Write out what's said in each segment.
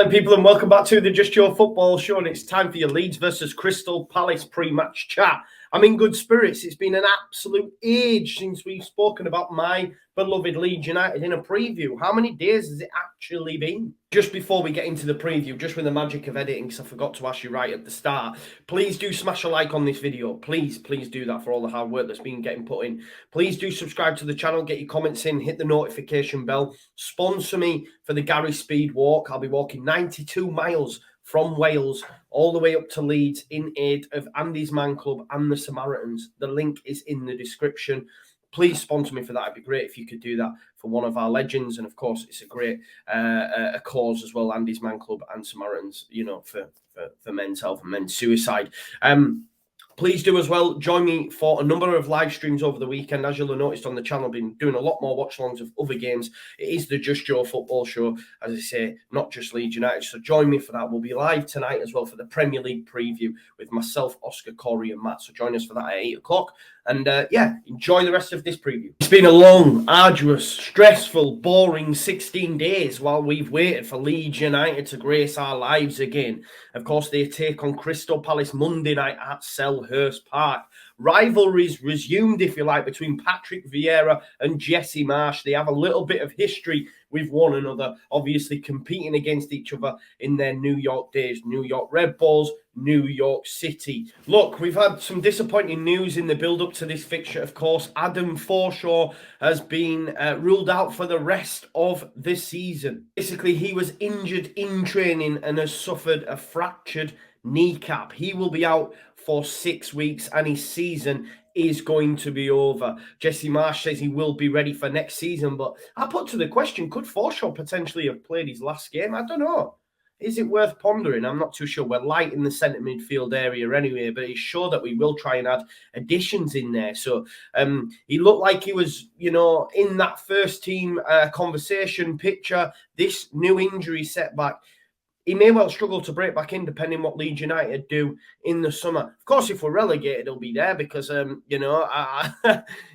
Hello, people, and welcome back to the Just Your Football Show. And it's time for your Leeds versus Crystal Palace pre-match chat. I'm in good spirits. It's been an absolute age since we've spoken about my beloved Leeds United in a preview. How many days has it actually been? Just before we get into the preview, just with the magic of editing, because I forgot to ask you right at the start, please do smash a like on this video. Please do that for all the hard work that's been getting put in. Please do subscribe to the channel, get your comments in, hit the notification bell. Sponsor me for the Gary Speed Walk. I'll be walking 92 miles from Wales all the way up to Leeds in aid of Andy's Man Club and the Samaritans. The link is in the description. Please sponsor me for that. It'd be great if you could do that for one of our legends. And of course, it's a great a cause as well, Andy's Man Club and Samaritans, you know, for men's health and men's suicide. Please do as well join me for a number of live streams over the weekend. As you'll have noticed on the channel, I've been doing a lot more watch-alongs of other games. It is the Just Your Football Show, as I say, not just Leeds United. So join me for that. We'll be live tonight as well for the Premier League preview with myself, Oscar, Corey and Matt. So join us for that at 8 o'clock. And yeah, enjoy the rest of this preview. It's been a long, arduous, stressful, boring 16 days while we've waited for Leeds United to grace our lives again. Of course, they take on Crystal Palace Monday night at Selhurst Park. Rivalries resumed, if you like, between Patrick Vieira and Jesse Marsch. They have a little bit of history with one another, obviously competing against each other in their New York days. New York Red Bulls, New York City. Look, we've had some disappointing news in the build-up to this fixture, of course. Adam Forshaw has been ruled out for the rest of the season. Basically, he was injured in training and has suffered a fractured kneecap. He will be out for 6 weeks and his season is going to be over. Jesse Marsch says he will be ready for next season, but I put to the question, could Forshaw potentially have played his last game? I don't know. Is it worth pondering? I'm not too sure. We're light in the centre midfield area anyway, but it's sure that we will try and add additions in there. So he looked like he was, you know, in that first team conversation picture. This new injury setback, he may well struggle to break back in, depending what Leeds United do in the summer. Of course, if we're relegated, he'll be there because, you know,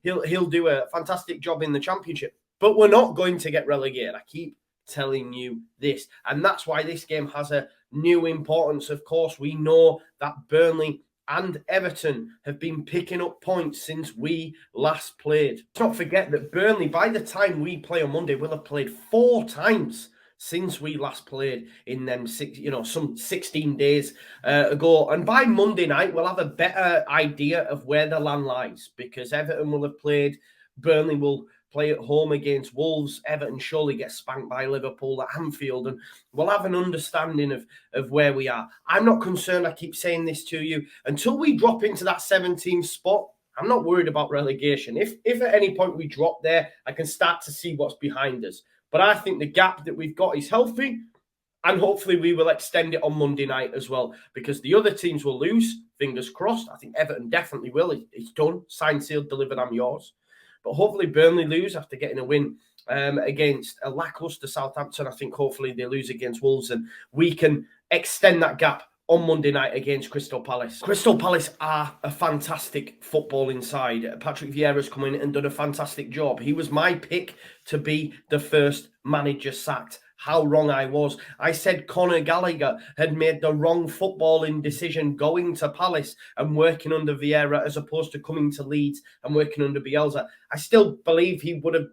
he'll do a fantastic job in the Championship. But we're not going to get relegated. I keep telling you this. And that's why this game has a new importance. Of course, we know that Burnley and Everton have been picking up points since we last played. Let's not forget that Burnley, by the time we play on Monday, will have played 4 times since we last played in them some 16 days ago. And by Monday night, we'll have a better idea of where the land lies, because Everton will have played, Burnley will play at home against Wolves. Everton surely gets spanked by Liverpool at Anfield, and we'll have an understanding of where we are. I'm not concerned, I keep saying this to you, until we drop into that 17th spot, I'm not worried about relegation. If at any point we drop there, I can start to see what's behind us. But I think the gap that we've got is healthy, and hopefully we will extend it on Monday night as well, because the other teams will lose, fingers crossed. I think Everton definitely will. It's done, signed, sealed, delivered, I'm yours. But hopefully Burnley lose after getting a win against a lacklustre Southampton. I think hopefully they lose against Wolves, and we can extend that gap on Monday night against Crystal Palace. Crystal Palace are a fantastic footballing side. Patrick Vieira's come in and done a fantastic job. He was my pick to be the first manager sacked. How wrong I was. I said Conor Gallagher had made the wrong footballing decision going to Palace and working under Vieira as opposed to coming to Leeds and working under Bielsa. I still believe he would have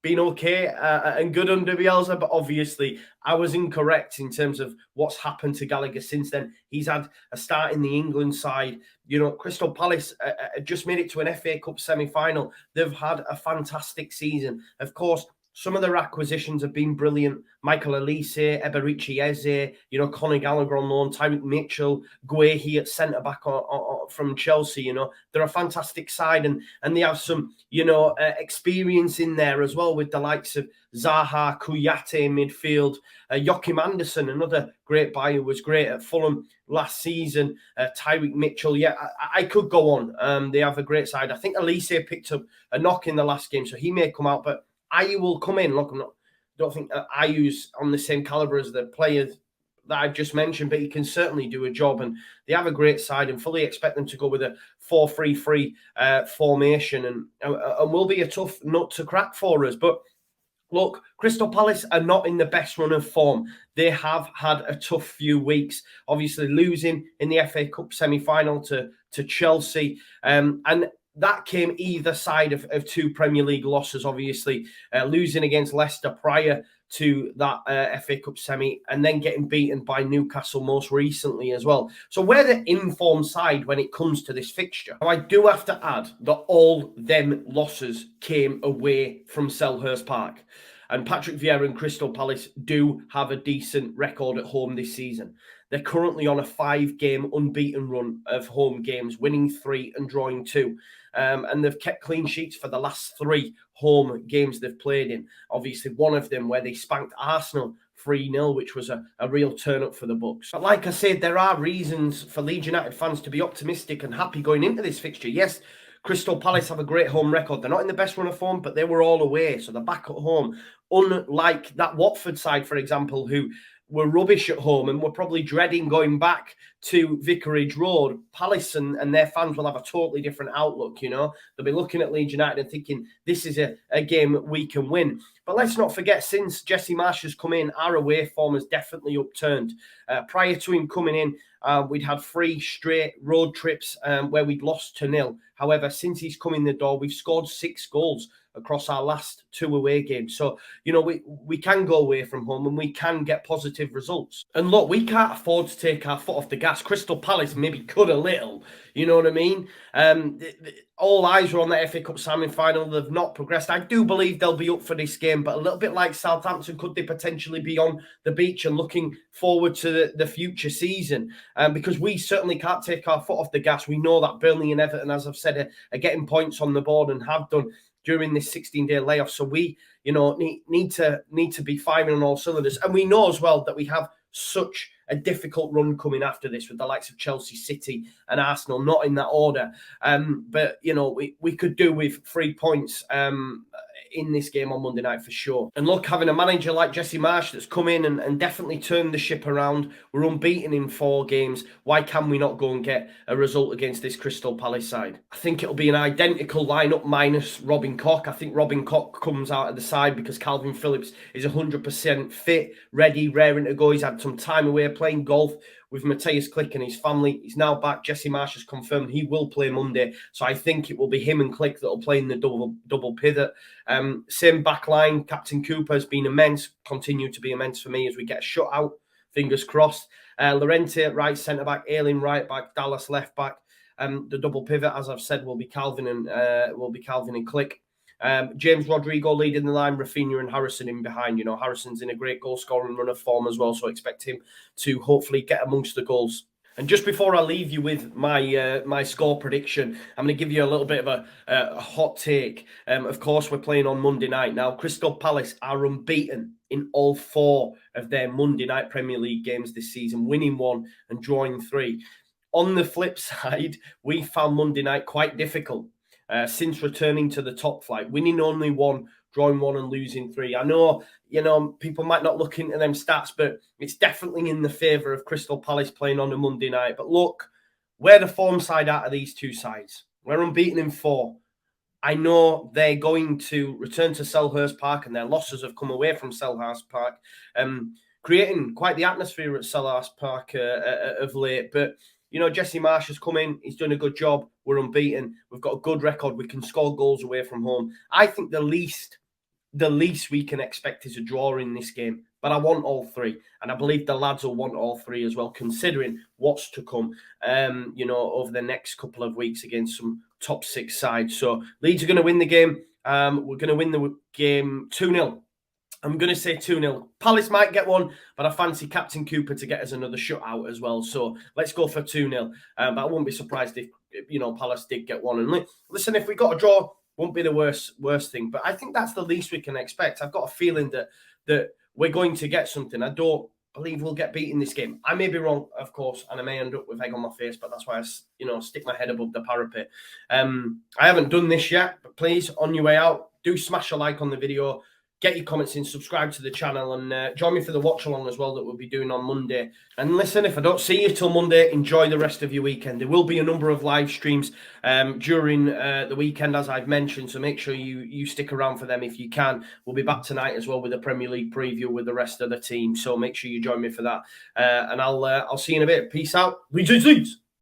been okay and good under Bielsa, but obviously I was incorrect in terms of what's happened to Gallagher since then. He's had a start in the England side. You know, Crystal Palace just made it to an FA Cup semi-final. They've had a fantastic season. Of course, some of their acquisitions have been brilliant. Michael Elise, Eberici Eze, you know, Conor Gallagher on loan, Tyreek Mitchell, Guehi at centre-back from Chelsea, you know. They're a fantastic side, and they have some, you know, experience in there as well with the likes of Zaha, Kouyaté in midfield, Joachim Andersen, another great buy who was great at Fulham last season, Tyreek Mitchell. Yeah, I could go on. They have a great side. I think Elise picked up a knock in the last game, so he may come out, but Ayew will come in. Look, don't think Ayew's on the same caliber as the players that I've just mentioned, but he can certainly do a job. And they have a great side, and fully expect them to go with a 4-3-3 formation, and will be a tough nut to crack for us. But Look, Crystal Palace are not in the best run of form. They have had a tough few weeks, obviously losing in the FA Cup semi-final to Chelsea. And that came either side of two Premier League losses, obviously. Losing against Leicester prior to that FA Cup semi, and then getting beaten by Newcastle most recently as well. So we're the informed side when it comes to this fixture. Now, I do have to add that all them losses came away from Selhurst Park. And Patrick Vieira and Crystal Palace do have a decent record at home this season. They're currently on a 5-game unbeaten run of home games, winning 3 and drawing 2. And they've kept clean sheets for the last 3 home games they've played in. Obviously, one of them where they spanked Arsenal 3-0, which was a real turn-up for the Bucks. But like I said, there are reasons for Leeds United fans to be optimistic and happy going into this fixture. Yes, Crystal Palace have a great home record. They're not in the best run of form, but they were all away, so they're back at home. Unlike that Watford side, for example, who were rubbish at home and were probably dreading going back to Vicarage Road, Palace and their fans will have a totally different outlook, you know. They'll be looking at Leeds United and thinking, this is a game we can win. But let's not forget, since Jesse Marsch has come in, our away form has definitely upturned. Prior to him coming in, we'd had 3 straight road trips where we'd lost to 0. However, since he's come in the door, we've scored 6 goals across our last 2 away games. So, you know, we can go away from home and we can get positive results. And look, we can't afford to take our foot off the gas. Crystal Palace maybe could a little, you know what I mean? All eyes were on the FA Cup semi-final. They've not progressed. I do believe they'll be up for this game, but a little bit like Southampton, could they potentially be on the beach and looking forward to the future season? Because we certainly can't take our foot off the gas. We know that Burnley and Everton, as I've said, are getting points on the board and have done during this 16-day layoff. So we, you know, need to be firing on all cylinders. And we know as well that we have such a difficult run coming after this with the likes of Chelsea, City and Arsenal, not in that order. But, you know, we could do with 3 points in this game on Monday night for sure. And look, having a manager like Jesse Marsch that's come in and definitely turned the ship around. We're unbeaten in 4 games. Why can we not go and get a result against this Crystal Palace side? I think it'll be an identical lineup minus Robin Koch. I think Robin Koch comes out of the side because Calvin Phillips is 100% fit, ready, raring to go. He's had some time away playing golf with Matthias Klick and his family. He's now back. Jesse Marsch has confirmed he will play Monday. So I think it will be him and Klick that will play in the double pivot. Same back line. Captain Cooper has been immense, continued to be immense for me as we get a shutout. Fingers crossed. Llorente at right centre-back, Ayling right back, Dallas left back. The double pivot, as I've said, will be Calvin and Klick. James Rodrigo leading the line, Rafinha and Harrison in behind. You know, Harrison's in a great goal-scoring run of form as well, so I expect him to hopefully get amongst the goals. And just before I leave you with my score prediction, I'm going to give you a little bit of a hot take. Of course, we're playing on Monday night. Now, Crystal Palace are unbeaten in all 4 of their Monday night Premier League games this season, winning 1 and drawing 3. On the flip side, we found Monday night quite difficult. Since returning to the top flight, winning only 1, drawing 1 and losing 3. I know, you know, people might not look into them stats, but it's definitely in the favour of Crystal Palace playing on a Monday night. But look, we're the form side out of these 2 sides. We're unbeaten in 4. I know they're going to return to Selhurst Park and their losses have come away from Selhurst Park, creating quite the atmosphere at Selhurst Park of late. But you know, Jesse Marsch has come in. He's done a good job. We're unbeaten. We've got a good record. We can score goals away from home. I think the least we can expect is a draw in this game. But I want all 3. And I believe the lads will want all 3 as well, considering what's to come, you know, over the next couple of weeks against some top 6 sides. So Leeds are going to win the game. We're going to win the game 2-0. I'm going to say 2-0. Palace might get 1, but I fancy Captain Cooper to get us another shutout as well. So let's go for 2-0. But I won't be surprised if, you know, Palace did get 1. And listen, if we got a draw, won't be the worst thing. But I think that's the least we can expect. I've got a feeling that we're going to get something. I don't believe we'll get beat in this game. I may be wrong, of course, and I may end up with egg on my face, but that's why I, you know, stick my head above the parapet. I haven't done this yet, but please, on your way out, do smash a like on the video. get your comments in, subscribe to the channel, and join me for the watch along as well that we'll be doing on Monday. And listen, if I don't see you till Monday, enjoy the rest of your weekend. There will be a number of live streams during the weekend, as I've mentioned, so make sure you stick around for them if you can. We'll be back tonight as well with a Premier League preview with the rest of the team, so make sure you join me for that. And I'll see you in a bit. Peace out. Leeds.